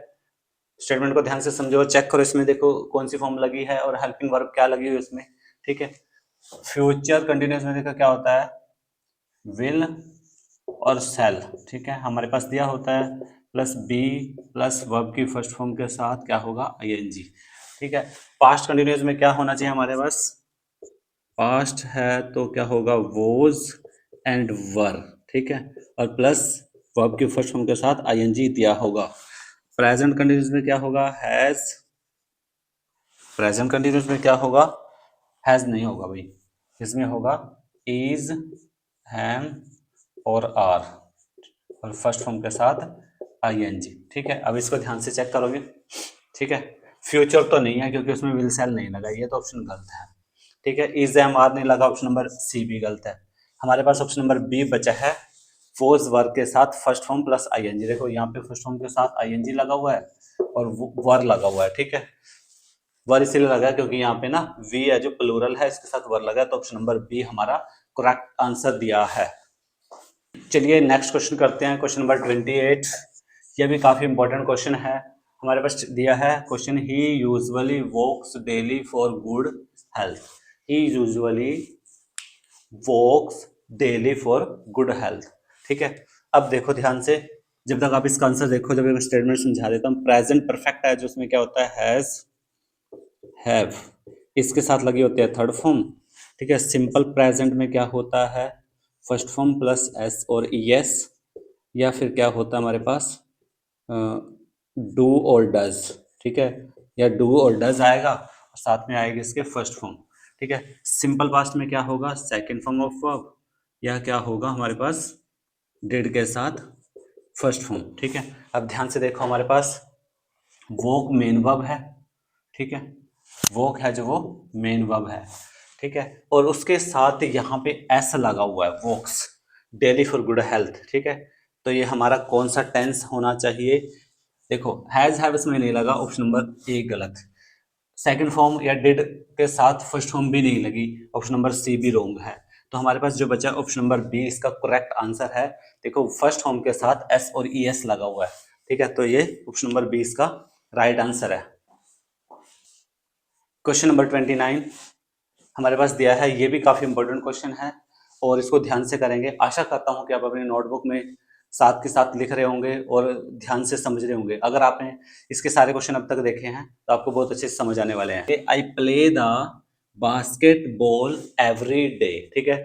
स्टेटमेंट को ध्यान से समझो, चेक करो, इसमें देखो कौन सी फॉर्म लगी है और हेल्पिंग वर्ब क्या लगी हुई है उसमें। ठीक है, फ्यूचर कंटिन्यूस में देखो क्या होता है, विल और सेल। ठीक है, हमारे पास दिया होता है प्लस बी प्लस वर्ब की फर्स्ट फॉर्म के साथ क्या होगा, आईएनजी। ठीक है, पास्ट कंटिन्यूस में क्या होना चाहिए हमारे पास, पास्ट है तो क्या होगा, वोज एंड वर। ठीक है, और प्लस वर्ब की फर्स्ट फॉर्म के साथ आईएनजी दिया होगा। प्रेजेंट कंटिन्यूस में क्या होगा, हैज। प्रेजेंट कंटिन्यूस में क्या होगा, हैज नहीं होगा भाई, इसमें होगा इज, हैम और आर, और फर्स्ट फॉर्म के साथ आईएनजी। ठीक है, अब इसको ध्यान से चेक करोगे। ठीक है, फ्यूचर तो नहीं है क्योंकि उसमें विल सेल नहीं लगा, ये तो ऑप्शन गलत है। ठीक है, इज एम आर नहीं लगा, ऑप्शन नंबर सी भी गलत है। हमारे पास ऑप्शन नंबर बी बचा है, वोज वर्ग के साथ फर्स्ट फॉर्म प्लस आईएनजी। देखो यहाँ पे फर्स्ट फॉर्म के साथ आईएनजी लगा हुआ है और वर लगा हुआ है। ठीक है, वर इसीलिए लगा क्योंकि यहाँ पे ना वी है जो प्लूरल है, इसके साथ वर लगा, तो ऑप्शन नंबर बी हमारा करेक्ट आंसर दिया है। चलिए नेक्स्ट क्वेश्चन करते हैं, क्वेश्चन नंबर 28। यह भी काफी इंपॉर्टेंट क्वेश्चन है, हमारे पास दिया है question, he usually walks daily for good health. He usually walks daily for good health. ठीक है, अब देखो ध्यान से, जब तक आप इसका आंसर देखो, जब मैं स्टेटमेंट समझा देता हूँ। प्रेजेंट परफेक्ट है जो उसमें क्या होता है, हैज, हैव, इसके साथ लगी होती है थर्ड फॉर्म। ठीक है, सिंपल प्रेजेंट में क्या होता है, फर्स्ट फॉर्म प्लस एस और ई एस, या फिर क्या होता है हमारे पास, डू और डज। ठीक है, या डू और डज आएगा और साथ में आएगी इसके फर्स्ट फॉर्म। ठीक है, सिंपल पास्ट में क्या होगा, सेकंड फॉर्म ऑफ वर्ब, या क्या होगा हमारे पास, डिड के साथ फर्स्ट फॉर्म। ठीक है, अब ध्यान से देखो, हमारे पास वो मेन वर्ब है। ठीक है, वोक है जो वो मेन वर्ब है। ठीक है, और उसके साथ यहाँ पे एस लगा हुआ है, Woakes daily for good health. ठीक है, तो ये हमारा कौन सा टेंस होना चाहिए, देखो हैज हैव इसमें नहीं लगा, ऑप्शन नंबर ए गलत। सेकंड फॉर्म या डिड के साथ फर्स्ट फॉर्म भी नहीं लगी, ऑप्शन नंबर सी भी रॉन्ग है। तो हमारे पास जो बचा ऑप्शन नंबर बी इसका करेक्ट आंसर है। देखो फर्स्ट फॉर्म के साथ एस और ई एस लगा हुआ है। ठीक है, तो ये ऑप्शन नंबर बी इसका राइट आंसर है। क्वेश्चन नंबर 29 हमारे पास दिया है, ये भी काफी इंपॉर्टेंट क्वेश्चन है और इसको ध्यान से करेंगे। आशा करता हूं कि आप अपनी नोटबुक में साथ के साथ लिख रहे होंगे और ध्यान से समझ रहे होंगे। अगर आपने इसके सारे क्वेश्चन अब तक देखे हैं तो आपको बहुत अच्छे से समझ आने वाले हैं। I play the basketball every day. ठीक है,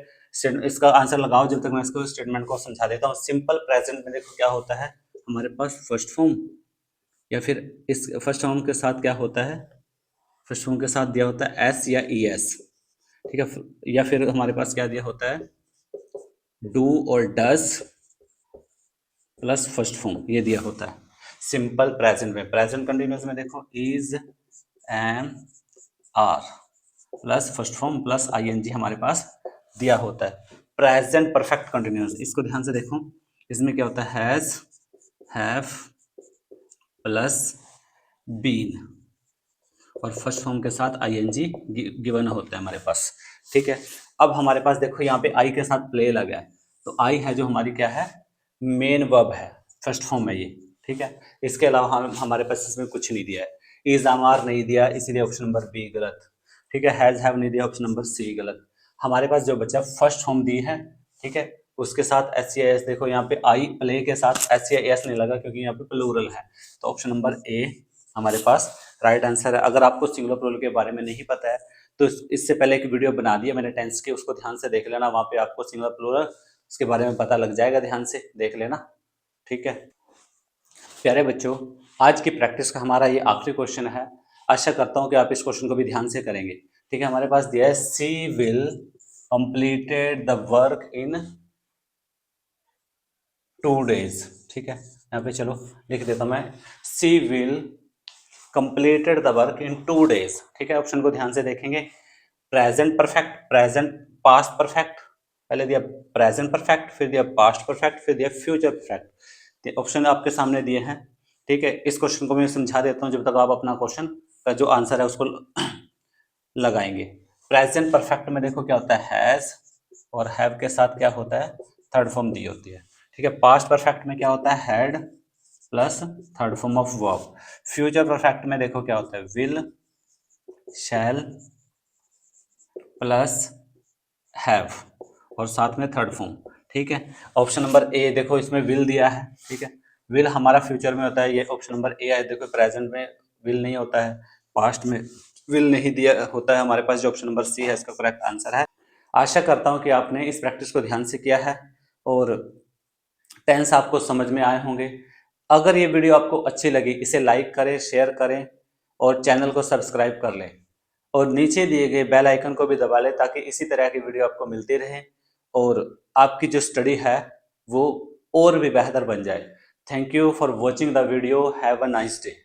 इसका आंसर लगाओ जब तक मैं इसको स्टेटमेंट को समझा देता हूँ। सिंपल प्रेजेंट में देखो क्या होता है हमारे पास, फर्स्ट फॉर्म, या फिर इस फर्स्ट फॉर्म के साथ क्या होता है, फर्स्ट फॉर्म के साथ दिया होता है एस या ई एस। ठीक है, या फिर हमारे पास क्या दिया होता है, डू और डज प्लस फर्स्ट फॉर्म, ये दिया होता है सिंपल प्रेजेंट में। प्रेजेंट कंटिन्यूस में देखो is, am, are plus first form plus ING हमारे पास दिया होता है। प्रेजेंट परफेक्ट कंटिन्यूस, इसको ध्यान से देखो, इसमें क्या होता है, हैज, हैव प्लस बीन, और फर्स्ट फॉर्म के साथ आईएनजी गिवन होता है हमारे पास। ठीक है, अब हमारे पास देखो यहाँ पे आई के साथ प्ले लगा है, तो आई है जो हमारी क्या है, मेन वर्ब है, फर्स्ट फॉर्म है ये। ठीक है, इसके अलावा हमारे पास इसमें कुछ नहीं दिया है, इज आमार नहीं दिया, इसलिए ऑप्शन नंबर बी गलत। ठीक है, हैज हैव नहीं दिया, ऑप्शन नंबर सी गलत। हमारे पास जो बचा फर्स्ट फॉर्म दी है, ठीक है, उसके साथ एस या एस, देखो यहाँ पे आई प्ले के साथ एस या एस नहीं लगा क्योंकि यहाँ पे प्लूरल है, तो ऑप्शन नंबर ए हमारे पास राइट आंसर है। अगर आपको सिंगुलर प्लूरल के बारे में नहीं पता है तो इससे पहले एक वीडियो बना दिया मैंने टेंस की, उसको ध्यान से देख लेना, वहां पे आपको सिंगुलर प्लूरल उसके बारे में पता लग जाएगा, ध्यान से देख लेना। ठीक है प्यारे बच्चों, आज की प्रैक्टिस का हमारा ये आखिरी क्वेश्चन है। आशा करता हूँ कि आप इस क्वेश्चन को भी ध्यान से करेंगे। ठीक है, हमारे पास दिया है, she will completed the work in 2 days। ठीक है, यहाँ पे चलो लिख देता हूँ मैं, she will completed the work in 2 days। ठीक है, ऑप्शन को ध्यान से देखेंगे, present perfect, present past perfect, पहले दिया प्रेजेंट परफेक्ट, फिर दिया पास्ट परफेक्ट, फिर दिया फ्यूचर परफेक्ट। ऑप्शन आपके सामने दिए हैं। ठीक है, इस क्वेश्चन को मैं समझा देता हूँ जब तक आप अपना क्वेश्चन का जो आंसर है उसको लगाएंगे। प्रेजेंट परफेक्ट में देखो क्या होता है, हैज और हैव के साथ क्या होता है, थर्ड फॉर्म दी होती है। ठीक है। पास्ट परफेक्ट में क्या होता है, had plus third form of verb. Future perfect में देखो क्या होता है, विल, शैल प्लस हैव और साथ में थर्ड फॉर्म। ठीक है। ऑप्शन नंबर ए देखो, इसमें विल दिया है। ठीक है, विल हमारा फ्यूचर में होता है, ये ऑप्शन नंबर ए है। देखो प्रेजेंट में विल नहीं होता है, पास्ट में विल नहीं दिया होता है हमारे पास। जो ऑप्शन नंबर सी है इसका करेक्ट आंसर है। आशा करता हूं कि आपने इस प्रैक्टिस को ध्यान से किया है और टेंस आपको समझ में आए होंगे। अगर ये वीडियो आपको अच्छी लगी, इसे लाइक करें, शेयर करें और चैनल को सब्सक्राइब कर लें और नीचे दिए गए बेल आइकन को भी दबा लें ताकि इसी तरह की वीडियो आपको मिलती रहे और आपकी जो स्टडी है वो और भी बेहतर बन जाए। Thank you for watching the video. Have a nice day.